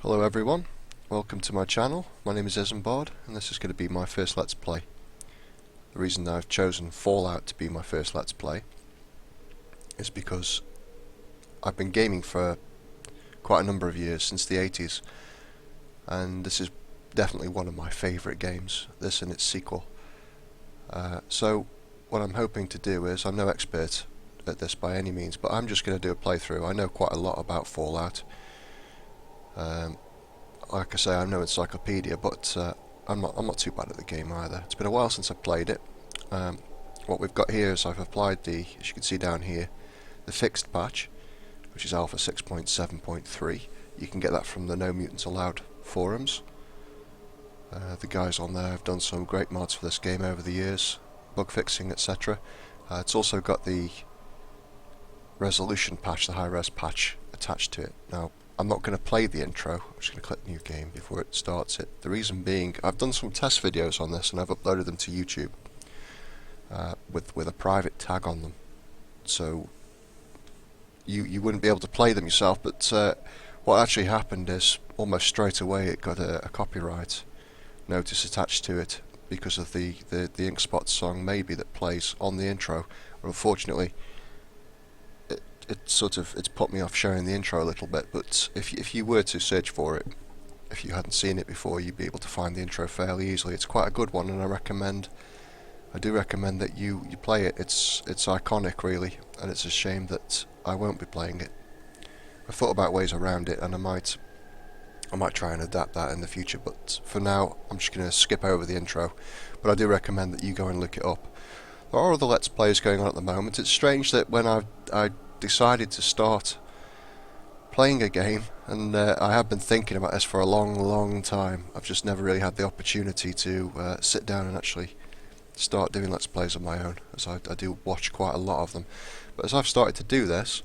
Hello everyone, welcome to my channel. My name is Isambard and this is going to be my first Let's Play. The reason that I've chosen Fallout to be my first Let's Play is because I've been gaming for quite a number of years, since the 80s, and this is definitely one of my favourite games, this and its sequel. So what I'm hoping to do is, I'm no expert at this by any means, but I'm just going to do a playthrough. I know quite a lot about Fallout. Like I say, I'm no encyclopedia, but I'm not too bad at the game either. It's been a while since I've played it. What we've got here is I've applied as you can see down here, the fixed patch, which is Alpha 6.7.3. You can get that from the No Mutants Allowed forums. The guys on there have done some great mods for this game over the years, bug fixing, etc. It's also got the resolution patch, the high-res patch, attached to it. Now, I'm not going to play the intro, I'm just going to click New Game before it starts it. The reason being, I've done some test videos on this and I've uploaded them to YouTube with a private tag on them. So you wouldn't be able to play them yourself, but what actually happened is, almost straight away it got a copyright notice attached to it because of the Inkspot song Maybe that plays on the intro. Unfortunately, it's put me off showing the intro a little bit, but if you were to search for it, if you hadn't seen it before, you'd be able to find the intro fairly easily. It's quite a good one, and I do recommend that you play it. It's iconic, really, and it's a shame that I won't be playing it. I've thought about ways around it, and I might try and adapt that in the future, but for now I'm just going to skip over the intro. But I do recommend that you go and look it up. There are other Let's Plays going on at the moment. It's strange that when I decided to start playing a game, and I have been thinking about this for a long time. I've just never really had the opportunity to sit down and actually start doing Let's Plays of my own, as I do watch quite a lot of them. But as I've started to do this,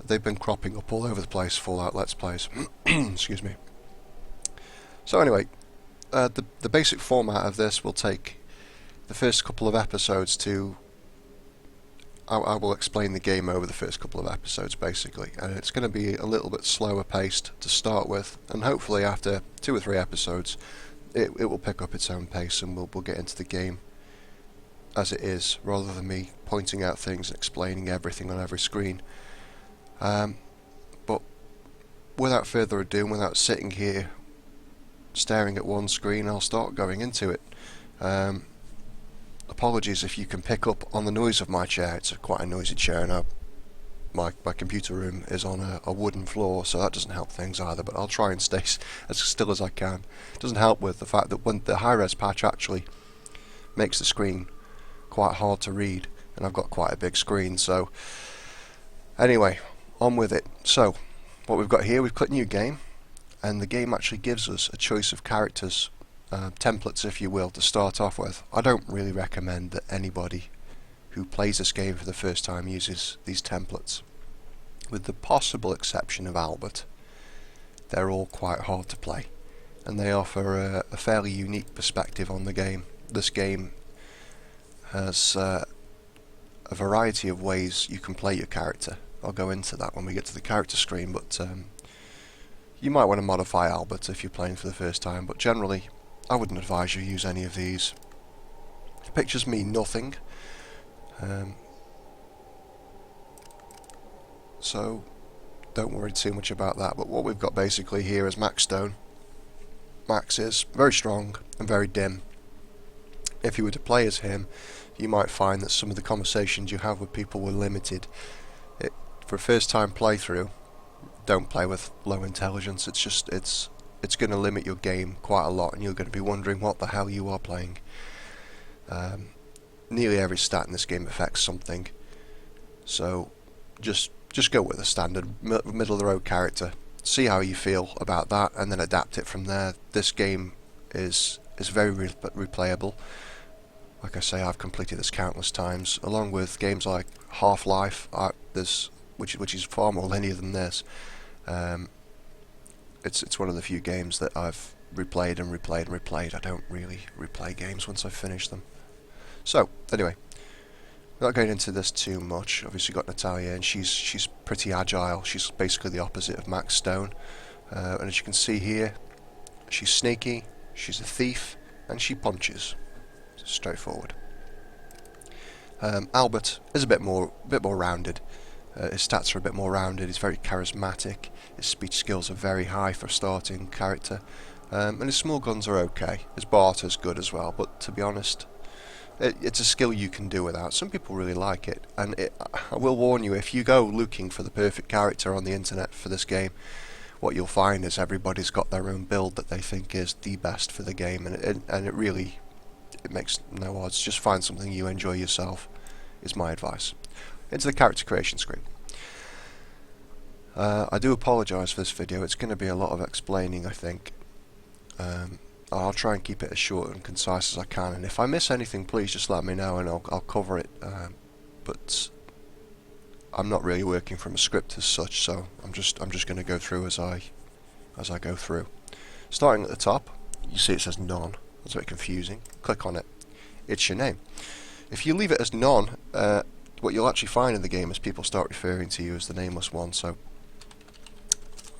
they've been cropping up all over the place, Fallout Let's Plays. Excuse me. So anyway, the basic format of this will take the first couple of episodes to... I will explain the game over the first couple of episodes, basically, and it's going to be a little bit slower paced to start with, and hopefully after 2 or 3 episodes it will pick up its own pace, and we'll get into the game as it is, rather than me pointing out things and explaining everything on every screen. But without further ado, and without sitting here staring at one screen, I'll start going into it. Apologies if you can pick up on the noise of my chair. It's quite a noisy chair, and my computer room is on a wooden floor, so that doesn't help things either, but I'll try and stay as still as I can. It doesn't help with the fact that when the high-res patch actually makes the screen quite hard to read, and I've got quite a big screen. So anyway, on with it. So what we've got here, we've clicked New Game, and the game actually gives us a choice of characters, templates if you will, to start off with. I don't really recommend that anybody who plays this game for the first time uses these templates. With the possible exception of Albert, they're all quite hard to play, and they offer a fairly unique perspective on the game. This game has a variety of ways you can play your character. I'll go into that when we get to the character screen, but you might want to modify Albert if you're playing for the first time, but generally I wouldn't advise you use any of these. Pictures mean nothing, so don't worry too much about that. But what we've got basically here is Max Stone. Max is very strong and very dim. If you were to play as him, you might find that some of the conversations you have with people were limited. For a first time playthrough, don't play with low intelligence. It's going to limit your game quite a lot, and you're going to be wondering what the hell you are playing. Nearly every stat in this game affects something, so just go with a standard middle of the road character. See how you feel about that, and then adapt it from there. This game is very replayable. Like I say, I've completed this countless times, along with games like Half-Life, which is far more linear than this. It's one of the few games that I've replayed and replayed and replayed. I don't really replay games once I've finished them. So, anyway, not going into this too much. Obviously got Natalia, and she's pretty agile. She's basically the opposite of Max Stone. and as you can see here, she's sneaky, she's a thief, and she punches. Straightforward. Albert is a bit more rounded. His stats are a bit more rounded. He's very charismatic. His speech skills are very high for a starting character, and his small guns are okay. His barter's good as well, but to be honest, it's a skill you can do without. Some people really like it, and I will warn you, if you go looking for the perfect character on the internet for this game, what you'll find is everybody's got their own build that they think is the best for the game, and it really makes no odds. Just find something you enjoy yourself, is my advice. Into the character creation screen. I do apologise for this video. It's going to be a lot of explaining, I think. I'll try and keep it as short and concise as I can, and if I miss anything, please just let me know and I'll cover it. But I'm not really working from a script as such, so I'm just going to go through as I go through. Starting at the top, you see it says none. That's a bit confusing. Click on it. It's your name. If you leave it as none, what you'll actually find in the game is people start referring to you as the nameless one. So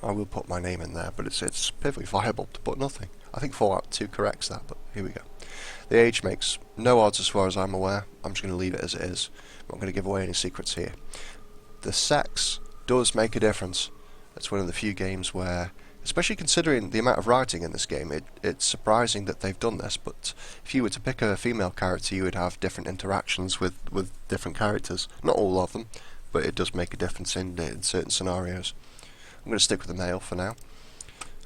I will put my name in there, but it's perfectly viable to put nothing. I think Fallout 2 corrects that, but here we go. The age makes no odds as far as I'm aware. I'm just going to leave it as it is. I'm not going to give away any secrets here. The sex does make a difference. It's one of the few games where, especially considering the amount of writing in this game, it's surprising that they've done this, but if you were to pick a female character, you would have different interactions with different characters. Not all of them, but it does make a difference in certain scenarios. I'm going to stick with the male for now.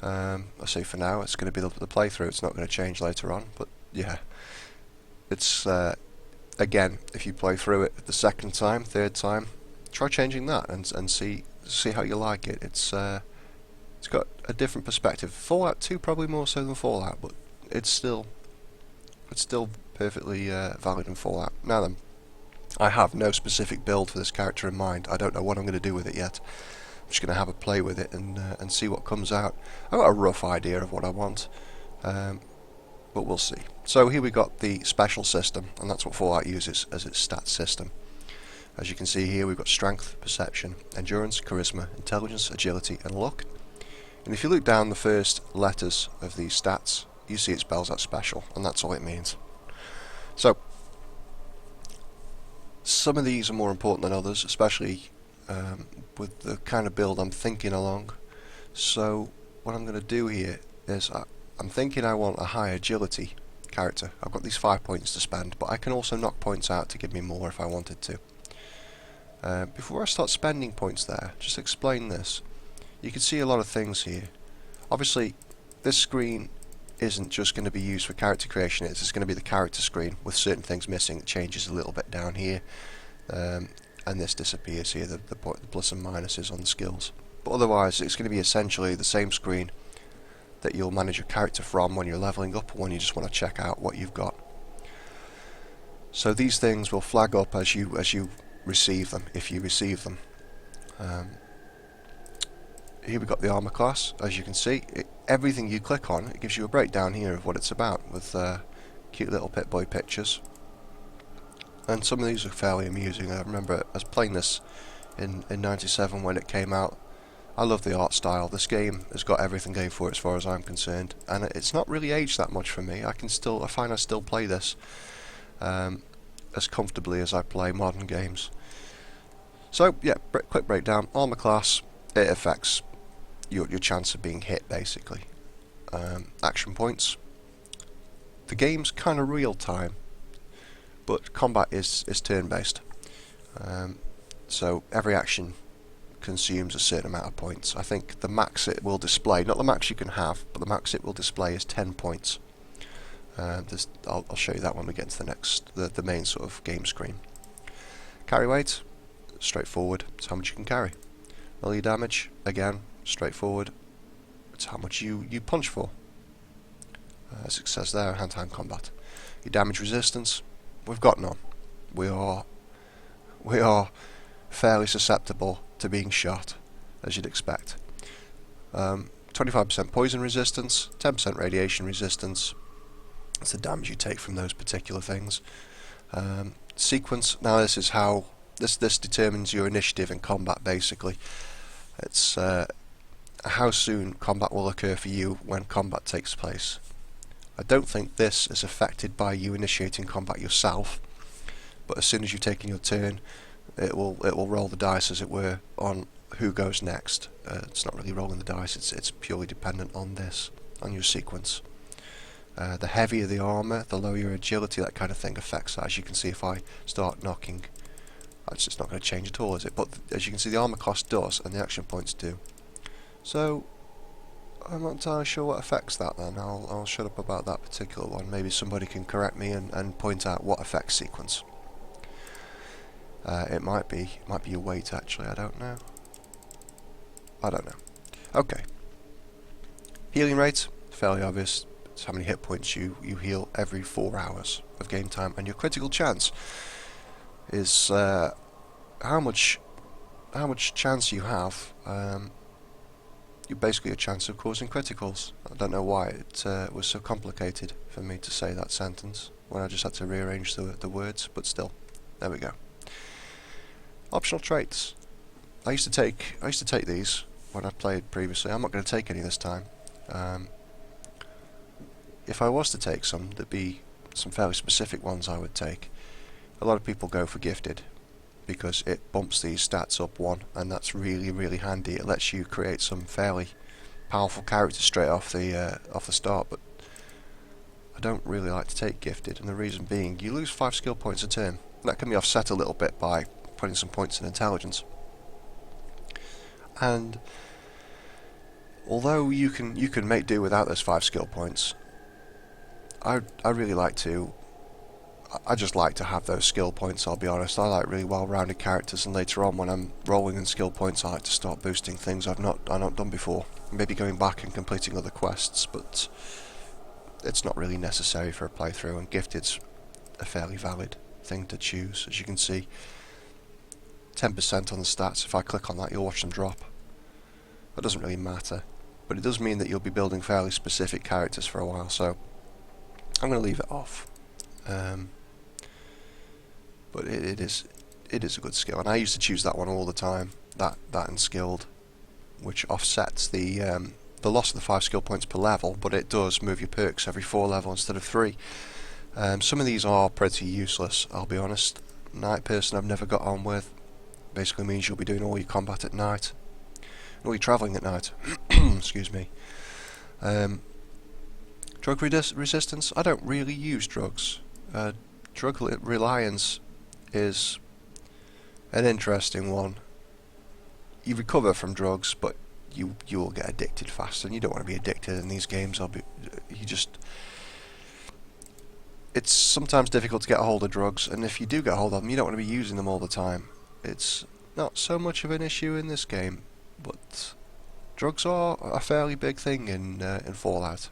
I say for now, it's going to be the playthrough, it's not going to change later on, but yeah. It's, again, if you play through it the second time, third time, try changing that and see how you like it. It's got a different perspective. Fallout 2 probably more so than Fallout, but it's still perfectly valid in Fallout. Now then, I have no specific build for this character in mind. I don't know what I'm going to do with it yet. I'm just going to have a play with it and see what comes out. I've got a rough idea of what I want, but we'll see. So here we got the special system, and that's what Fallout uses as its stats system. As you can see here, we've got strength, perception, endurance, charisma, intelligence, agility, and luck. And if you look down the first letters of these stats, you see it spells out special, and that's all it means. So, some of these are more important than others, especially with the kind of build I'm thinking along. So, what I'm going to do here is I'm thinking I want a high agility character. I've got these 5 points to spend, but I can also knock points out to give me more if I wanted to. Before I start spending points there, just explain this. You can see a lot of things here. Obviously, this screen isn't just going to be used for character creation, it's going to be the character screen with certain things missing. It changes a little bit down here, and this disappears here, the plus and minuses on the skills. But otherwise, it's going to be essentially the same screen that you'll manage your character from when you're leveling up or when you just want to check out what you've got. So these things will flag up as you receive them, if you receive them. Here we've got the armor class. As you can see, everything you click on, it gives you a breakdown here of what it's about, with cute little Pip-Boy pictures. And some of these are fairly amusing. I remember I was playing this in '97 when it came out. I love the art style. This game has got everything going for it as far as I'm concerned, and it's not really aged that much for me. I find I still play this as comfortably as I play modern games. So yeah, quick breakdown. Armor class, it affects your chance of being hit, basically. Action points. The game's kind of real time, but combat is turn-based. So every action consumes a certain amount of points. I think the max it will display, not the max you can have, but the max it will display is 10 points. I'll show you that when we get to the main sort of game screen. Carry weight, straightforward. It's how much you can carry. Melee damage, again, straightforward. It's how much you punch for. As it says there, hand-to-hand combat. Your damage resistance, we've got none. We are fairly susceptible to being shot, as you'd expect. 25% poison resistance, 10% radiation resistance. That's the damage you take from those particular things. Sequence, now this is how this determines your initiative in combat, basically. It's how soon combat will occur for you when combat takes place. I don't think this is affected by you initiating combat yourself, but as soon as you've taken your turn, it will roll the dice, as it were, on who goes next. It's not really rolling the dice, it's purely dependent on this, on your sequence. The heavier the armour, the lower your agility, that kind of thing affects that. As you can see, if I start knocking, it's not going to change at all, is it? But as you can see, the armour cost does, and the action points do. So I'm not entirely sure what affects that then. I'll shut up about that particular one. Maybe somebody can correct me and point out what affects sequence. It might be your weight, actually. I don't know. Okay. Healing rate, fairly obvious. It's how many hit points you heal every 4 hours of game time, and your critical chance is how much chance you have. You basically a chance of causing criticals. I don't know why it was so complicated for me to say that sentence when I just had to rearrange the words, but still, there we go. Optional traits. I used to take these when I played previously. I'm not going to take any this time. If I was to take some, there'd be some fairly specific ones I would take. A lot of people go for gifted because it bumps these stats up one, and that's really, really handy. It lets you create some fairly powerful characters straight off the start, but I don't really like to take gifted, and the reason being, you lose 5 skill points a turn. That can be offset a little bit by putting some points in intelligence. And although you can make do without those 5 skill points, I really like to. I just like to have those skill points, I'll be honest. I like really well-rounded characters, and later on when I'm rolling in skill points, I like to start boosting things I've not done before. Maybe going back and completing other quests, but it's not really necessary for a playthrough, and gifted's a fairly valid thing to choose. As you can see, 10% on the stats. If I click on that, you'll watch them drop. That doesn't really matter, but it does mean that you'll be building fairly specific characters for a while, so I'm going to leave it off. But it is a good skill, and I used to choose that one all the time. That and skilled, which offsets the loss of the 5 skill points per level, but it does move your perks every 4 level instead of 3. Some of these are pretty useless, I'll be honest. Night person I've never got on with. Basically means you'll be doing all your combat at night, all your travelling at night. Excuse me. Drug resistance. I don't really use drugs. Drug reliance is an interesting one. You recover from drugs, but you will get addicted fast, and you don't want to be addicted in these games. It's sometimes difficult to get a hold of drugs, and if you do get a hold of them, you don't want to be using them all the time. It's not so much of an issue in this game, but drugs are a fairly big thing in Fallout.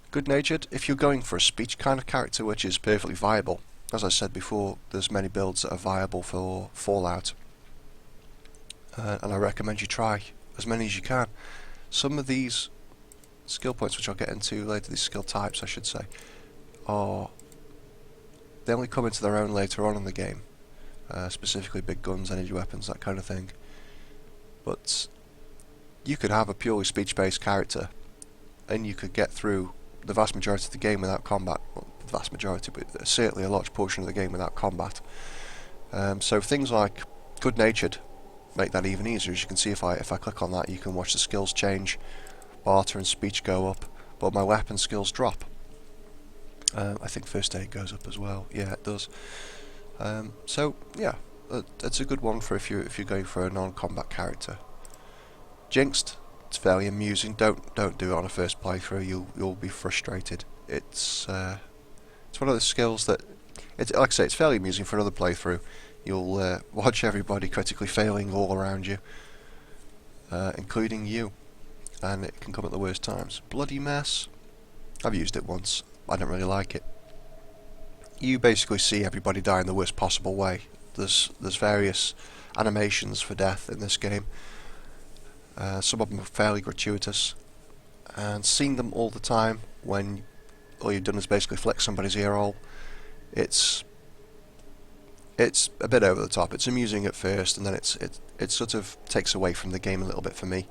Good-natured, if you're going for a speech kind of character, which is perfectly viable. As I said before, there's many builds that are viable for Fallout, and I recommend you try as many as you can. Some of these skill points, which I'll get into later, these skill types I should say, they only come into their own later on in the game, specifically big guns, energy weapons, that kind of thing. But you could have a purely speech-based character, and you could get through the vast majority of the game without combat. Well, the vast majority, but certainly a large portion of the game without combat. So things like good-natured make that even easier. As you can see, if I click on that, you can watch the skills change. Barter and speech go up, but my weapon skills drop. I think first aid goes up as well. Yeah, it does. So yeah, it's a good one for if you're going for a non-combat character. Jinxed. It's fairly amusing. Don't do it on a first playthrough. You'll be frustrated. It's one of those skills that like I say, it's fairly amusing for another playthrough. You'll watch everybody critically failing all around you, including you, and it can come at the worst times. Bloody mess. I've used it once. I don't really like it. You basically see everybody die in the worst possible way. There's various animations for death in this game. Some of them are fairly gratuitous, and seeing them all the time when all you've done is basically flick somebody's ear hole, it's it's a bit over the top. It's amusing at first, and then it sort of takes away from the game a little bit for me.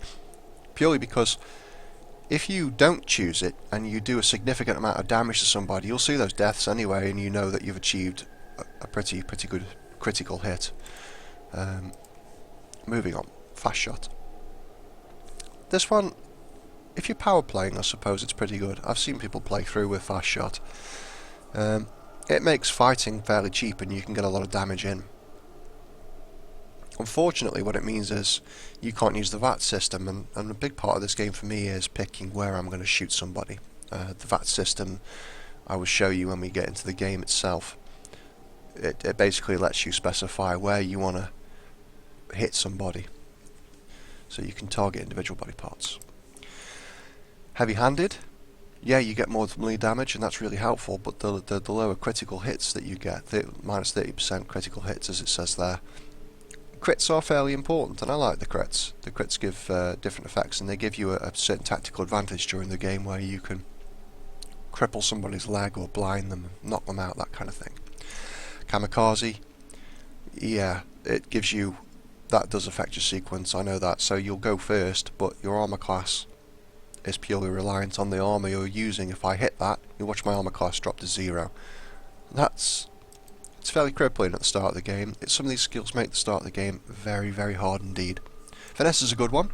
Purely because if you don't choose it and you do a significant amount of damage to somebody, you'll see those deaths anyway, and you know that you've achieved a pretty good critical hit. Moving on, fast shot. This one, if you're power playing, I suppose it's pretty good. I've seen people play through with fast shot. It makes fighting fairly cheap, and you can get a lot of damage in. Unfortunately, what it means is you can't use the VAT system, and a big part of this game for me is picking where I'm going to shoot somebody. The VAT system I will show you when we get into the game itself. It basically lets you specify where you want to hit somebody, so you can target individual body parts. Heavy-handed, yeah, you get more melee damage, and that's really helpful, but the lower critical hits that you get, minus 30% critical hits as it says there, crits are fairly important, and I like the crits. The crits give different effects, and they give you a certain tactical advantage during the game where you can cripple somebody's leg or blind them, knock them out, that kind of thing. Kamikaze, yeah, it gives you, that does affect your sequence, I know that, so you'll go first, but your armor class is purely reliant on the armor you're using. If I hit that, you watch my armor class drop to 0. It's fairly crippling at the start of the game. Some of these skills make the start of the game very, very hard indeed. Finesse is a good one.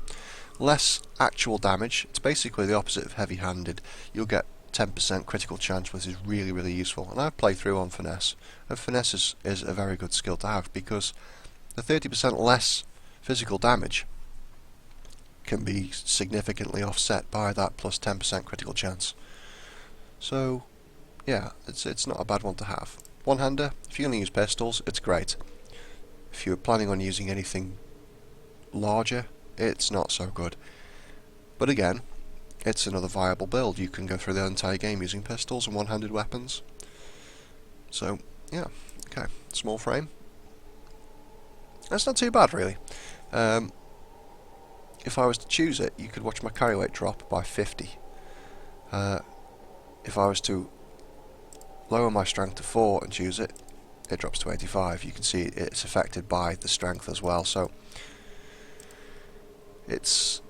Less actual damage. It's basically the opposite of heavy-handed. You'll get 10% critical chance, which is really, really useful. And I've played through on Finesse. And Finesse is a very good skill to have, because the 30% less physical damage can be significantly offset by that plus 10% critical chance. So, yeah, it's not a bad one to have. One-hander, if you're going to use pistols, it's great. If you're planning on using anything larger, it's not so good. But again, it's another viable build. You can go through the entire game using pistols and one-handed weapons. So, yeah, okay, small frame. That's not too bad, really. If I was to choose it, you could watch my carry weight drop by 50. If I was to lower my strength to 4 and choose it, it drops to 85. You can see it's affected by the strength as well, so it's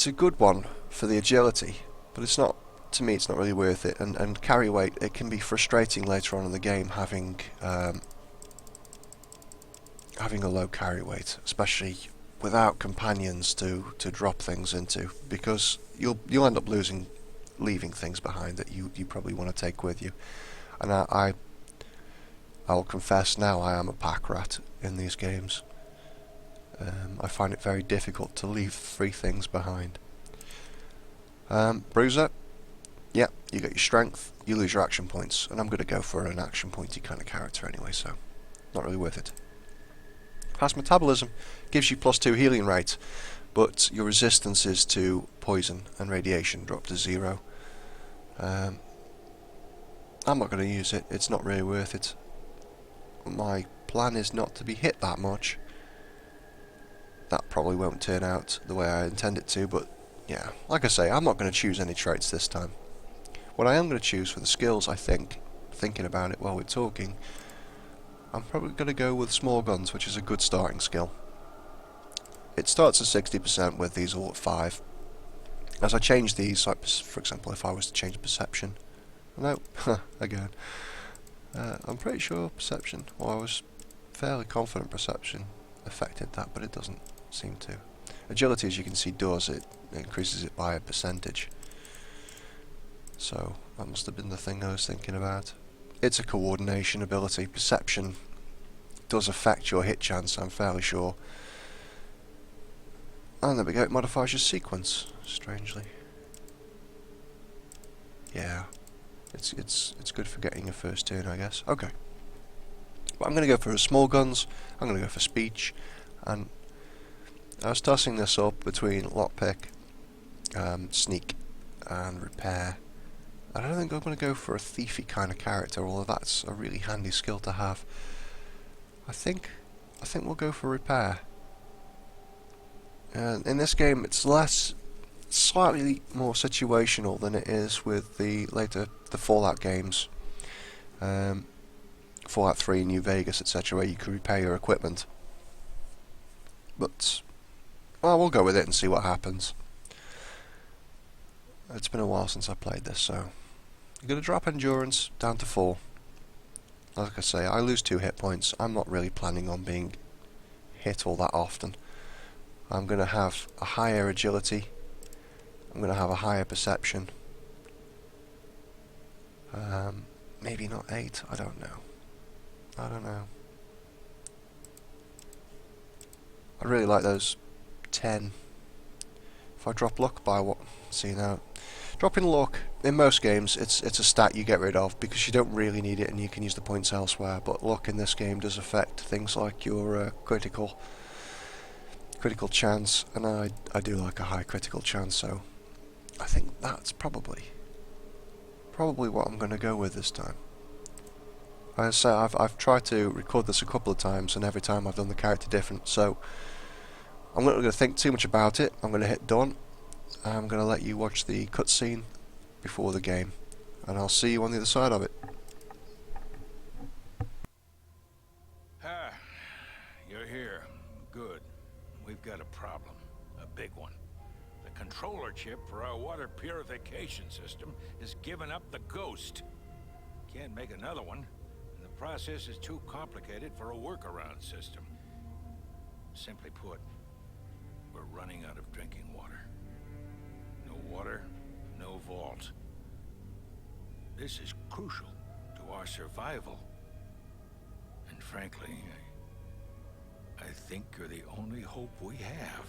a good one for the agility, but it's not, to me, it's not really worth it. And carry weight, it can be frustrating later on in the game having a low carry weight, especially without companions to drop things into, because you'll end up leaving things behind that you probably want to take with you. And I'll confess now, I am a pack rat in these games. I find it very difficult to leave 3 things behind. Bruiser, yeah, you get your strength, you lose your action points, and I'm going to go for an action pointy kind of character anyway, so not really worth it. Fast metabolism gives you +2 healing rate, but your resistances to poison and radiation drop to 0. I'm not going to use it, it's not really worth it. My plan is not to be hit that much. That probably won't turn out the way I intend it to, but yeah, like I say, I'm not going to choose any traits this time. What I am going to choose for the skills, I think, thinking about it while we're talking, I'm probably going to go with small guns, which is a good starting skill. It starts at 60% with these all at 5. As I change these, like for example, if I was to change perception, no, again, I'm pretty sure perception, well, I was fairly confident perception affected that, but it doesn't seem to. Agility, as you can see, does, it increases it by a percentage. So that must have been the thing I was thinking about. It's a coordination ability. Perception does affect your hit chance, I'm fairly sure. And there we go, it modifies your sequence, strangely. Yeah, it's good for getting your first turn, I guess. Okay. But I'm going to go for small guns, I'm going to go for speech, and I was tossing this up between lockpick, sneak, and repair. I don't think I'm going to go for a thiefy kind of character, although that's a really handy skill to have. I think we'll go for repair. In this game, it's slightly more situational than it is with the Fallout games. Fallout 3, New Vegas, etc., where you can repair your equipment. But, well, we'll go with it and see what happens. It's been a while since I played this, so I'm going to drop endurance down to 4. Like I say, I lose 2 hit points. I'm not really planning on being hit all that often. I'm going to have a higher agility. I'm going to have a higher perception. Maybe not 8, I don't know. I really like those 10. If I drop luck by what? See now. Dropping luck, in most games, it's a stat you get rid of because you don't really need it and you can use the points elsewhere, but luck in this game does affect things like your critical chance, and I do like a high critical chance, so I think that's probably what I'm going to go with this time. As I say, I've tried to record this a couple of times, and every time I've done the character different, so I'm not going to think too much about it. I'm going to hit done. I'm going to let you watch the cutscene before the game, and I'll see you on the other side of it. Ah, you're here. Good. We've got a problem. A big one. The controller chip for our water purification system has given up the ghost. Can't make another one, and the process is too complicated for a workaround system. Simply put, we're running out of drinking water. No water, no vault. This is crucial to our survival. And frankly, I think you're the only hope we have.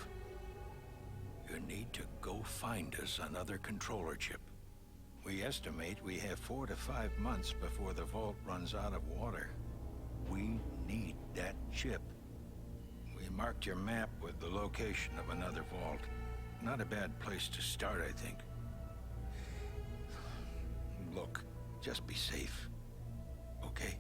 You need to go find us another controller chip. We estimate we have 4 to 5 months before the vault runs out of water. We need that chip. We marked your map with the location of another vault. Not a bad place to start, I think. Look, just be safe. Okay?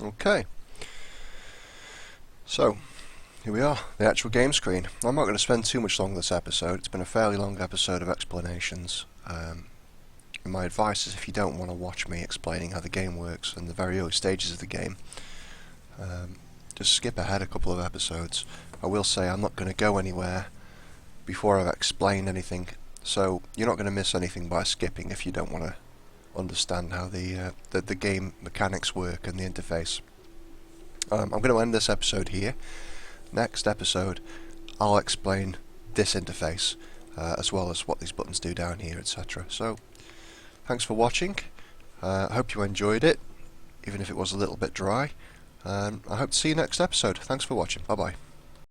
Okay, so here we are, the actual game screen. I'm not going to spend too much longer this episode. It's been a fairly long episode of explanations. And my advice is, if you don't want to watch me explaining how the game works in the very early stages of the game, just skip ahead a couple of episodes. I will say I'm not going to go anywhere before I've explained anything, so you're not going to miss anything by skipping if you don't want to understand how the game mechanics work and the interface. I'm going to end this episode here. Next episode I'll explain this interface as well as what these buttons do down here, etc. So thanks for watching. I hope you enjoyed it, even if it was a little bit dry, and I hope to see you next episode. Thanks for watching. Bye bye.